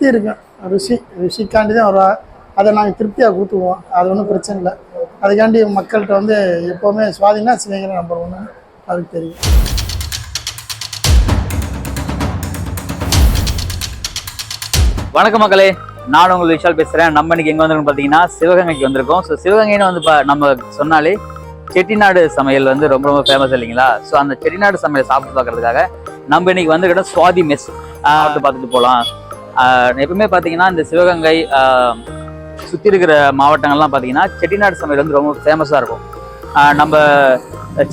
ருசி இருக்கும். ருசிக்காண்டி தான் வருவா. அதை நாங்கள் திருப்தியாக ஊற்றுவோம். அது ஒன்றும் பிரச்சனை இல்லை. அதுக்காண்டி மக்கள்கிட்ட வந்து எப்போவுமே சுவாதினா சிவகங்கை நம்பர் 1 அதுக்கு தெரியும். வணக்கம் மக்களே, நான் உங்கள் விஷால் பேசுகிறேன். நம்ம இன்னைக்கு எங்கே வந்திருக்கோம் பார்த்தீங்கன்னா சிவகங்கைக்கு வந்திருக்கோம். ஸோ சிவகங்கைன்னு வந்து நம்ம சொன்னாலே செட்டிநாடு சமையல் வந்து ரொம்ப ரொம்ப ஃபேமஸ் இல்லைங்களா? ஸோ அந்த செட்டிநாடு சமையல் சாப்பிட்டு பார்க்கறதுக்காக நம்ம இன்னைக்கு வந்துக்கிட்ட சுவாதி மெஸ் பார்த்துட்டு போகலாம். எப்பவுமே பார்த்தீங்கன்னா இந்த சிவகங்கை சுற்றி இருக்கிற மாவட்டங்கள்லாம் பார்த்தீங்கன்னா செட்டிநாடு சமையல் வந்து ரொம்ப ஃபேமஸாக இருக்கும். நம்ம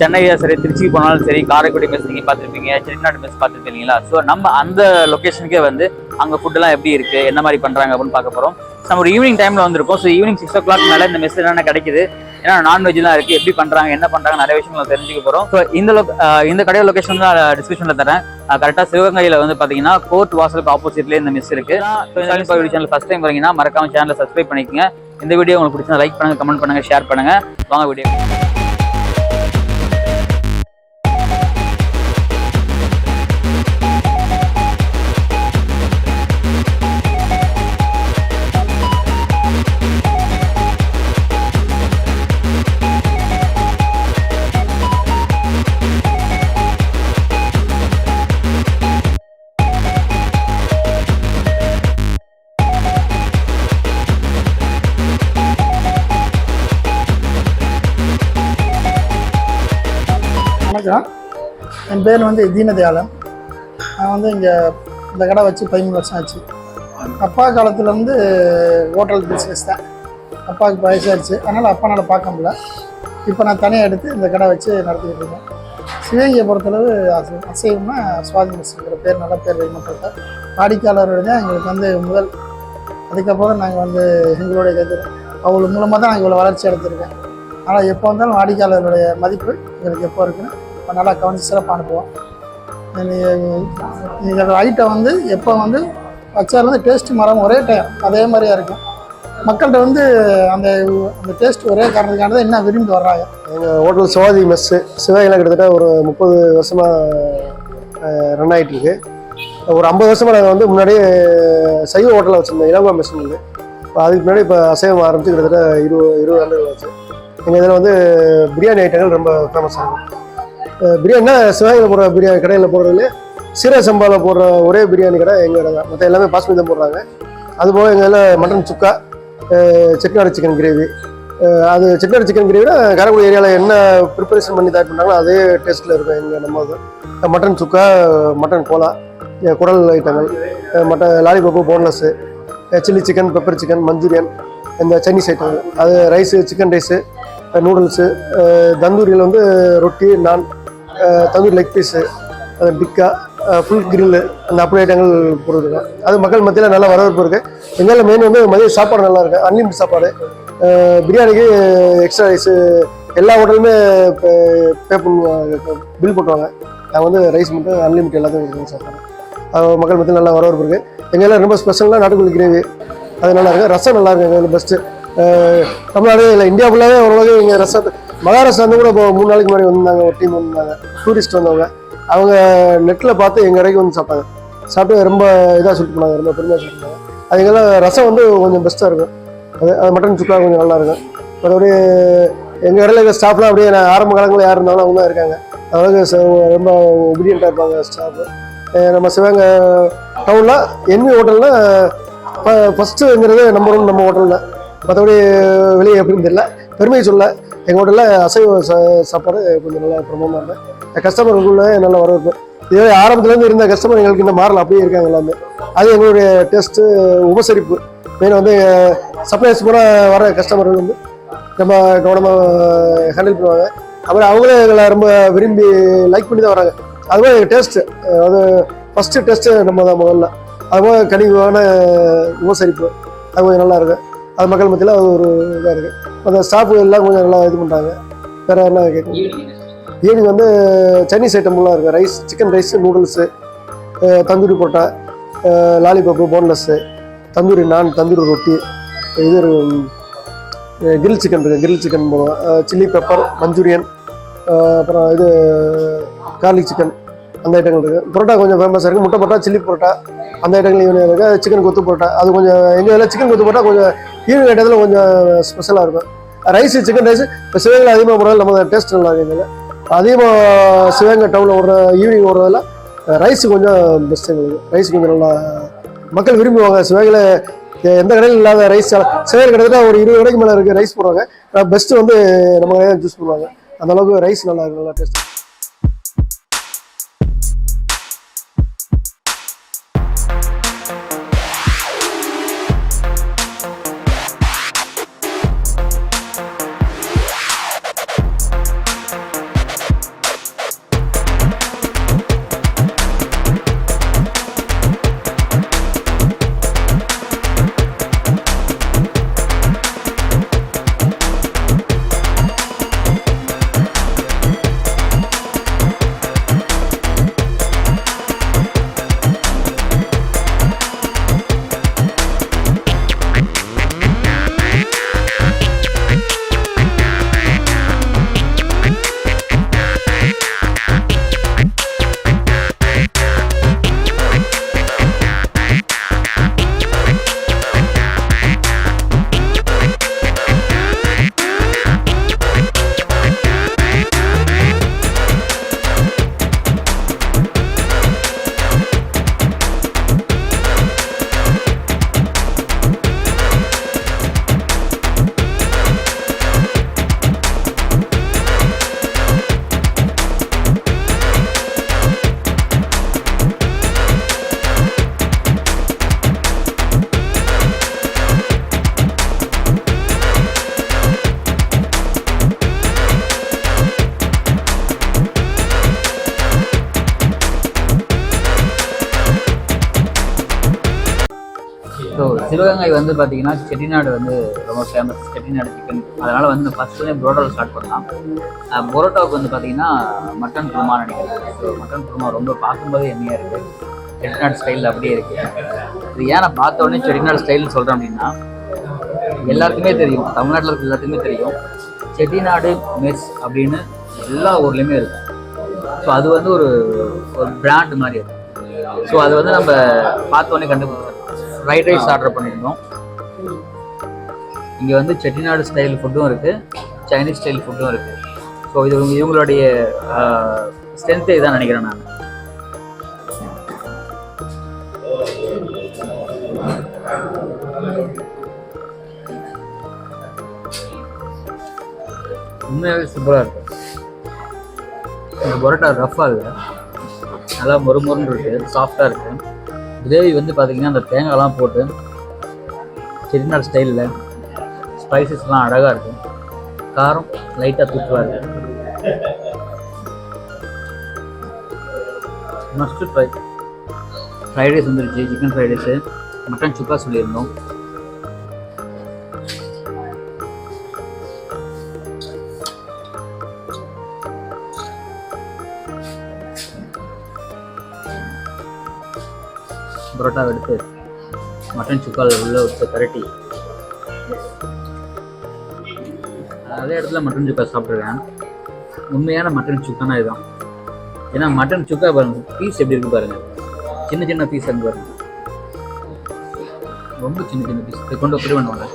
சென்னையா சரி, திருச்சிக்கு போனாலும் சரி, காரைக்குடி மெஸ் நீங்கள் பார்த்துருப்பீங்க, செட்டிநாடு மெஸ் பார்த்துருப்பீங்களா? ஸோ நம்ம அந்த லொக்கேஷனுக்கே வந்து அங்கே ஃபுட்டெல்லாம் எப்படி இருக்குது, என்ன மாதிரி பண்ணுறாங்க அப்படின்னு பார்க்க போகிறோம். நம்ம ஒரு ஈவினிங் டைமில் வந்திருக்கோம். ஸோ ஈவினிங் 6 o'clock மேலே இந்த மெஸ் என்னென்ன கிடைக்குது, ஏன்னா நான்வெஜ்லாம் இருக்குது, எப்படி பண்ணுறாங்க, என்ன பண்ணுறாங்க, நிறைய விஷயங்களை தெரிஞ்சுக்க போகிறோம். ஸோ இந்த கடையோட லொக்கேஷன் தான் டிஸ்கிரிப்ஷனில் தரேன். கரெக்டாக சிவகங்கையில் வந்து பார்த்தீங்கன்னா கோர்ட் வாசலுக்கு ஆப்போசிட்லேயே இந்த மெஸ் இருக்குது. சேனல் ஃபஸ்ட் டைம் வரீங்கன்னா மறக்காம சேனலை சப்ஸ்கிரைப் பண்ணிக்கோங்க. இந்த வீடியோ உங்களுக்கு பிடிச்சா லைக் பண்ணுங்கள், கமெண்ட் பண்ணுங்கள், ஷேர் பண்ணுங்கள். வாங்க வீடியோ. வணக்கம், என் பேர் வந்து தீனதயாளன். நான் வந்து இங்கே இந்த கடை வச்சு 13 வருஷம் ஆச்சு. அப்பா காலத்துலேருந்து ஹோட்டல் பிஸ்னஸ் தான். அப்பாவுக்கு வயசாகிடுச்சு, அதனால் அப்பானால் பார்க்க முடியல. இப்போ நான் தனியாக எடுத்து இந்த கடை வச்சு நடத்திக்கிட்டு இருக்கேன். சிவகங்கையை பொறுத்தளவு அசைவம்னா சுவாதி மெஸ்ஸுங்கிற பேர் நல்ல பேர் வைக்கப்பட்ட வாடிக்கையாளர்கள் தான் எங்களுக்கு வந்து முதல். அதுக்கப்புறம் நாங்கள் வந்து எங்களுடைய அவங்களுக்கு மூலமாக தான் நாங்கள் இவ்வளோ வளர்ச்சி அடைஞ்சிருக்கேன். ஆனால் எப்போ வந்தாலும் வாடிக்கையாளர்களுடைய மதிப்பு எங்களுக்கு எப்போ இருக்குன்னு இப்போ நல்லா கவனித்து சிறப்பாக அனுப்புவோம். நீங்கள் ஐட்டம் வந்து எப்போ வந்து வச்சாலும் டேஸ்ட்டு மரம் ஒரே டைம் அதே மாதிரியாக இருக்கும். மக்கள்கிட்ட வந்து அந்த அந்த டேஸ்ட் ஒரே காரணத்துக்காக தான் இன்னும் விரும்பி வர்றாங்க. எங்கள் ஹோட்டல் சுவாதி மெஸ்ஸு சிவகங்கையில் கிட்டத்தட்ட ஒரு 30 வருஷமாக ரன் ஆகிட்டு இருக்கு. ஒரு 50 வருஷமாக நாங்கள் வந்து முன்னாடியே சைவ ஹோட்டலில் வச்சுருந்தோம், இலங்கா மெஸ்ஸுன்னு. இப்போ அதுக்கு முன்னாடி இப்போ அசைவம் ஆரம்பித்து கிட்டத்தட்ட 20 ஆண்டுகள் ஆச்சு. எங்கள் இதில் வந்து பிரியாணி ஐட்டங்கள் ரொம்ப ஃபேமஸ் ஆகும். பிரியாணினா சிவகங்கையில் போடுற பிரியாணி கடையில் போடுறதுல சீரக சம்பாவில் போடுற ஒரே பிரியாணி கடை எங்கள் கடை தான். மற்ற எல்லாமே பாஸ்மதி தான் போடுறாங்க. அதுபோக எங்கள் இதில் மட்டன் சுக்கா, செட்டிநாடு சிக்கன் கிரேவி. அது செட்டிநாடு சிக்கன் கிரேவினா காரைக்குடி ஏரியாவில் என்ன ப்ரிப்பரேஷன் பண்ணி தயார் பண்ணுறாங்களோ அதே டேஸ்ட்டில் இருக்கும் எங்கள் நம்ம இது. மட்டன் சுக்கா, மட்டன் கோலா, குடல் ஐட்டங்கள், mutton lollipop, boneless, chilli chicken, pepper chicken, manchurian, இந்த சைனீஸ் ஐட்டங்கள், அது ரைஸு, சிக்கன் ரைஸு, நூடுல்ஸு, தந்தூரியில் வந்து ரொட்டி, naan, tandoori leg piece, tikka, full grill, அந்த அப்படி ஐட்டங்கள் போட்டுருக்கோம். அது மக்கள் மத்தியில் நல்லா வரவேற்பு இருக்குது. எங்களில் மெயின் வந்து மதிய சாப்பாடு நல்லா இருக்குது, அன்லிமிட் சாப்பாடு. பிரியாணிக்கு எக்ஸ்ட்ரா ரைஸு எல்லா ஹோட்டலுமே பே பண்ணுவாங்க, பில் போட்டுவாங்க. நாங்கள் வந்து ரைஸ் மட்டும் அன்லிமிட் எல்லாத்தையும் கொடுக்குறோம் சாப்பாடு. மக்கள் மத்தியில் நல்லா வரவேற்பு இருக்குது. எங்கெல்லாம் ரொம்ப ஸ்பெஷலாக நாட்டுக்கோழி கிரேவி அது நல்லா இருக்குது. ரசம் நல்லா இருக்குது எங்களுக்கு பெஸ்ட்டு. தமிழ்நாடு இல்லை இந்தியா ஃபுல்லாகவே ஓரளவுக்கு இங்கே ரசம். மகாராஷ்டிரா வந்து கூட இப்போ 3 நாளைக்கு முன்னாடி வந்தாங்க, ஒரு டீம் வந்தாங்க, டூரிஸ்ட் வந்தவங்க. அவங்க நெட்டில் பார்த்து எங்கள் கடைக்கு வந்து சாப்பிட்டு ரொம்ப இதாக சொல்லிட்டு போனாங்க, ரொம்ப பெருமையாக சொல்லிட்டு போனாங்க. அதுக்கெல்லாம் ரசம் வந்து கொஞ்சம் பெஸ்ட்டாக இருக்கும். அது மட்டன் சுக்கா கொஞ்சம் நல்லாயிருக்கும். மற்றபடி எங்கள் கடையில் இருக்க ஸ்டாஃப்லாம் அப்படியே ஆரம்ப காலங்களில் யார் இருந்தாலும் அவங்க தான் இருக்காங்க. அதாவது ரொம்ப ஒபீடியண்ட்டாக இருப்பாங்க ஸ்டாஃபு. நம்ம சிவகங்கை டவுனில் என்வி ஹோட்டலில் ஃபஸ்ட்டுங்கிறது நம்பர் 1 நம்ம ஹோட்டலில். மற்றபடி வெளியே எப்படின்னு தெரியல, பெருமையை சொல்ல எங்கள் ஹோட்டலில் அசைவ சாப்பாடு கொஞ்சம் நல்லா பிரபலமாக இருந்தேன். கஸ்டமர்களுக்குள்ளே நல்ல வரவேற்பு. இதே ஆரம்பத்துலேருந்து இருந்த கஸ்டமர் எங்களுக்கு இன்னும் மாறல, அப்படியே இருக்காங்க எல்லாமே. அது எங்களுடைய டேஸ்ட்டு, உபசரிப்பு மெயின் வந்து சப்ளைஸ் கூட வர கஸ்டமர்கள் வந்து ரொம்ப கவனமாக ஹேண்டில் பண்ணுவாங்க. அப்புறம் அவங்களே எங்களை ரொம்ப விரும்பி லைக் பண்ணி தான் வராங்க. அதுபோல் எங்கள் டேஸ்ட்டு, அது ஃபஸ்ட்டு டேஸ்ட்டு நம்ம தான் முதல்ல. அதுபோல் கனிவான உபசரிப்பு அது கொஞ்சம் நல்லா இருக்குது. அது மக்கள் மத்தியில் அது ஒரு இதாக இருக்குது. அந்த ஸ்டாஃபு எல்லாம் கொஞ்சம் நல்லா இது பண்ணுறாங்க. வேறு என்ன கேட்கும். ஈவினிங் வந்து சைனீஸ் ஐட்டம்லாம் இருக்குது. Rice, chicken rice, noodles, tandoori போட்டா, லாலிபப்பு, போன்லெஸ்ஸு, தந்தூரி நான், தந்தூரி ரொட்டி, இது கிரில் சிக்கன் இருக்குது, கிரில் சிக்கன் போடுவோம், சில்லி பெப்பர், மஞ்சூரியன், அப்புறம் இது கார்லிக் சிக்கன், அந்த ஐட்டங்கள் இருக்குது. பரோட்டா கொஞ்சம் ஃபேமஸாக இருக்குது. முட்டை பரோட்டா, சில்லி பரோட்டா, அந்த ஐட்டங்கள் ஈவினிங் இருக்குது. சிக்கன் கொத்து போட்டா அது கொஞ்சம் எங்கள் இதில் சிக்கன் கொத்து போட்டால் கொஞ்சம் ஈவினிங் ஐட்டத்தில் கொஞ்சம் ஸ்பெஷலாக இருக்கும். ரைஸ் சிக்கன் ரைஸ் இப்போ சிவகங்கையில் அதிகமாக போடுறது நம்ம டேஸ்ட் நல்லா இருக்குது. அதிகமாக சிவகங்கை டவுனில் ஓடுற ஈவினிங் ஓடுறதில் ரைஸ் கொஞ்சம் பெஸ்ட் எங்களுக்கு. ரைஸ் கொஞ்சம் நல்லா மக்கள் விரும்புவாங்க. சிவகங்கையில் எந்த கடையில் இல்லாத ரைஸ் சிவகங்கை கிட்டத்தட்ட ஒரு 20 கடைக்கு மேலே இருக்குது ரைஸ் போடுவாங்க. பெஸ்ட்டு வந்து நம்ம கடையில் சூஸ் பண்ணுவாங்க. அந்தளவுக்கு ரைஸ் நல்லா இருக்குது, நல்லா டேஸ்ட். ஸோ சிவகங்கை வந்து பார்த்தீங்கன்னா செட்டிநாடு வந்து ரொம்ப ஃபேமஸ், செட்டிநாடு சிக்கன். அதனால் வந்து நான் ஃபஸ்ட்டு புரோட்டாவில் ஸ்டார்ட் பண்ணலாம். புரோட்டாவுக்கு வந்து பார்த்தீங்கன்னா மட்டன் குருமா நினைக்கிறேன். ஸோ மட்டன் குருமா ரொம்ப பார்க்கும்போது எம்மையாக இருக்குது, செட்டிநாடு ஸ்டைலில் அப்படியே இருக்குது. இது ஏன் நான் பார்த்த உடனே செட்டிநாடு ஸ்டைல்னு சொல்கிறேன் அப்படின்னா, எல்லாருக்குமே தெரியும், தமிழ்நாட்டில் இருக்க எல்லாத்துக்குமே தெரியும் செட்டிநாடு மெஸ் அப்படின்னு எல்லா ஊர்லேயுமே இருக்கும். ஸோ அது வந்து ஒரு பிராண்ட் மாதிரி இருக்கும். ஸோ அது வந்து நம்ம பார்த்த உடனே கண்டுபிடிச்சோம். ஃப்ரைட் ரைஸ் ஆர்டர் பண்ணியிருந்தோம். இங்கே வந்து செட்டிநாடு ஸ்டைல் ஃபுட்டும் இருக்குது, சைனீஸ் ஸ்டைல் ஃபுட்டும் இருக்குது. ஸோ இது இவங்களுடைய ஸ்ட்ரென்த்தே இதான் நினைக்கிறேன் நான். உண்மையாகவே சூப்பராக இருக்குது. இந்த பரோட்டா ரஃப்பாக இல்லை, நல்லா மொறுமொறுன்னு இருக்குது, சாஃப்டாக இருக்குது. கிரேவி வந்து பார்த்திங்கன்னா அந்த தேங்காய்லாம் போட்டு செட்டிநாடு ஸ்டைலில் ஸ்பைசஸ்லாம் அழகாக இருக்குது. காரம் லைட்டாக தூக்கலாக இருக்குது. Must try. ஃப்ரைட் ரைஸ் வந்துருச்சு, சிக்கன் ஃப்ரைட் ரைஸு, மட்டன் சுக்கா சொல்லியிருந்தோம். பரோட்டா எடுத்து மட்டன் சுக்காவில் உள்ள வச்சு கரட்டி அதே இடத்துல மட்டன் சுக்கா சாப்பிட்ருக்கேன். உண்மையான மட்டன் சுக்கானா இதுதான். ஏன்னா மட்டன் சுக்கா பாருங்கள், பீஸ் எப்படி இருக்கு பாருங்கள், சின்ன சின்ன பீஸ் அங்கே பாருங்க, ரொம்ப சின்ன சின்ன பீஸ் கொண்டு ஒப்பி பண்ணுவாங்க.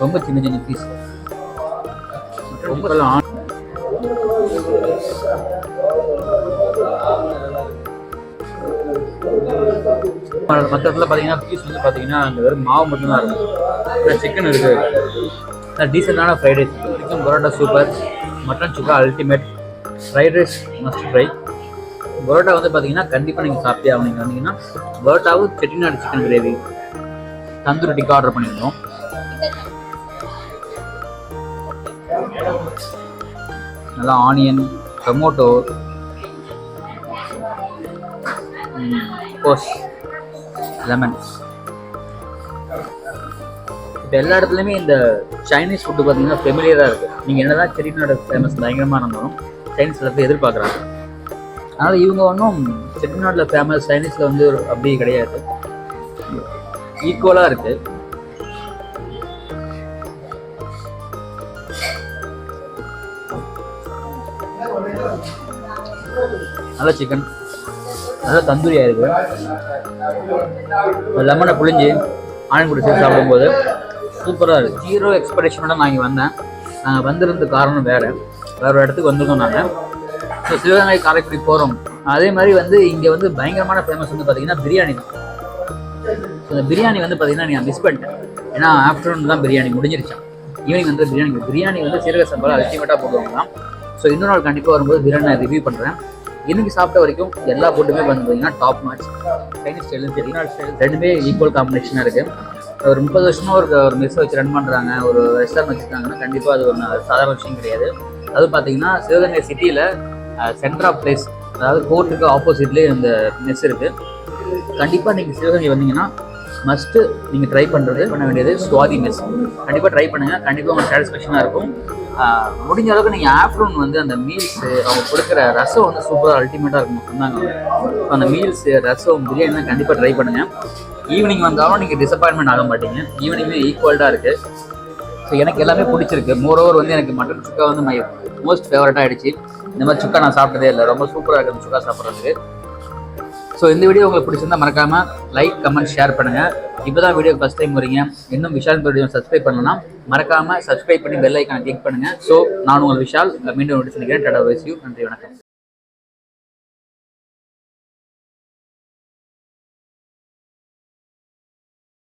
ரொம்ப சின்ன சின்ன பீஸ், ரொம்ப மற்ற இடத்துல பார்த்தீங்கன்னா பீஸ் வந்து பார்த்தீங்கன்னா அந்த வெறும் மாவு மட்டும்தான் இருக்கும். சிக்கன் இருக்குது, டீசெண்டான fried rice, chicken parotta super, mutton chukka ultimate, fried rice must try. Parotta வந்து பார்த்தீங்கன்னா கண்டிப்பாக நீங்கள் சாப்பிட்டே ஆகும். நீங்கள் வந்தீங்கன்னா பரோட்டாவும் Chettinad chicken gravy, tandoori tikka order பண்ணியிருந்தோம். நல்லா ஆனியன், டொமேட்டோ, கோஸ், லெமன். இப்போ எல்லா இடத்துலையுமே இந்த சைனீஸ் ஃபுட்டு பார்த்தீங்கன்னா ஃபெமிலியராக இருக்குது. நீங்கள் என்ன தான் செட்டிநாடு ஃபேமஸ் பயங்கரமாக இருந்தாலும் சைனீஸில் போய் எதிர்பார்க்குறாங்க. அதனால் இவங்க ஒன்றும் செட்டிநாட்டில் ஃபேமஸ், சைனீஸில் வந்து அப்படி கிடையாது, ஈக்குவலாக இருக்குது. நல்ல சிக்கன், நல்லா தந்தூரியாக இருக்குது. லெமனை புளிஞ்சு ஆனியன் கூட சேர்த்து சாப்பிடும்போது சூப்பராக இருக்குது. 0 எக்ஸ்பெக்டேஷனோட நான் இங்கே வந்தேன். நாங்கள் வந்திருந்த காரணம் வேறு ஒரு இடத்துக்கு வந்திருக்கோம் நாங்கள். ஸோ சிவகங்கை காரைக்குடி போகிறோம். அதே மாதிரி வந்து இங்கே வந்து பயங்கரமான ஃபேமஸ் வந்து பார்த்தீங்கன்னா பிரியாணி தான். ஸோ இந்த பிரியாணி வந்து பார்த்தீங்கன்னா நீங்கள் மிஸ் பண்ணிட்டேன். ஏன்னா ஆஃப்டர்நூன் தான் பிரியாணி முடிஞ்சிருச்சான். ஈவினிங் வந்து பிரியாணி வந்து சீரக சம்பா அல்டிமேட்டாக போடுவாங்க தான். ஸோ இன்னொரு நாள் கண்டிப்பாக வரும்போது பிரியாணி நான் ரிவ்யூ பண்ணுறேன். இன்றைக்கி சாப்பிட்ட வரைக்கும் எல்லா ஃபுட்டுமே வந்து பார்த்தீங்கன்னா டாப் மேட்ச். சைனீஸ் ஸ்டைலும் செட்டிநாடு ஸ்டைல் ரெண்டுமே ஈக்குவல் காம்பினேஷனாக இருக்குது. ஒரு 30 வருஷமாக ஒரு மெஸ் வச்சு ரன் பண்ணுறாங்க, ஒரு ரெஸ்டாரண்ட் வச்சுருக்காங்கன்னா கண்டிப்பாக அது ஒன்று சாதாரண விஷயம் கிடையாது. அது பார்த்தீங்கன்னா சிவகங்கை சிட்டியில் சென்டர் ஆஃப் பிளேஸ், அதாவது கோர்ட்டுக்கு ஆப்போசிட்லேயே இந்த மெஸ் இருக்குது. கண்டிப்பாக நீங்கள் சிவகங்கை வந்தீங்கன்னா மஸ்ட்டு நீங்கள் ட்ரை பண்ண வேண்டியது சுவாதி மெஸ். கண்டிப்பாக ட்ரை பண்ணுங்கள், கண்டிப்பாக உங்களுக்கு சாட்டிஸ்ஃபேக்ஷனாக இருக்கும். முடிஞ்ச அளவுக்கு நீங்கள் ஆஃப்டர்நூன் வந்து அந்த மீல்ஸு அவங்க கொடுக்குற ரசம் வந்து சூப்பராக அல்டிமேட்டாக இருக்கும் சொன்னாங்க. அந்த மீல்ஸு ரசம் பிரியாணி கண்டிப்பாக ட்ரை பண்ணுங்கள். ஈவினிங் வந்தாலும் நீங்கள் டிசப்பாயின்மெண்ட் ஆக மாட்டீங்க. ஈவினிங்குமே ஈக்குவல்டாக இருக்குது. ஸோ எனக்கு எல்லாமே பிடிச்சிருக்கு. மோரோவர் வந்து எனக்கு மட்டன் சுக்கா வந்து மை மோஸ்ட் ஃபேவரட்டாக ஆகிடுச்சு. இந்த மாதிரி சுக்கா நான் சாப்பிட்டதே இல்லை, ரொம்ப சூப்பராக இருக்குது சுக்கா சாப்பிட்றதுக்கு. ஸோ இந்த வீடியோ உங்களுக்கு பிடிச்சிருந்தா மறக்காமல் லைக், கமெண்ட், ஷேர் பண்ணுங்கள். இப்போ தான் வீடியோ ஃபஸ்ட் டைம் வரீங்க, இன்னும் விஷால் வீடியோ சப்ஸ்கிரைப் பண்ணலன்னா மறக்காமல் சப்ஸ்கிரைப் பண்ணி பெல் ஐக்கானை கிளிக் பண்ணுங்கள். ஸோ நான் உங்கள் விஷால் மீண்டும் நோட்டீஸ் பண்ணிக்கிறேன். Tata, bye, see you. நன்றி, வணக்கம்.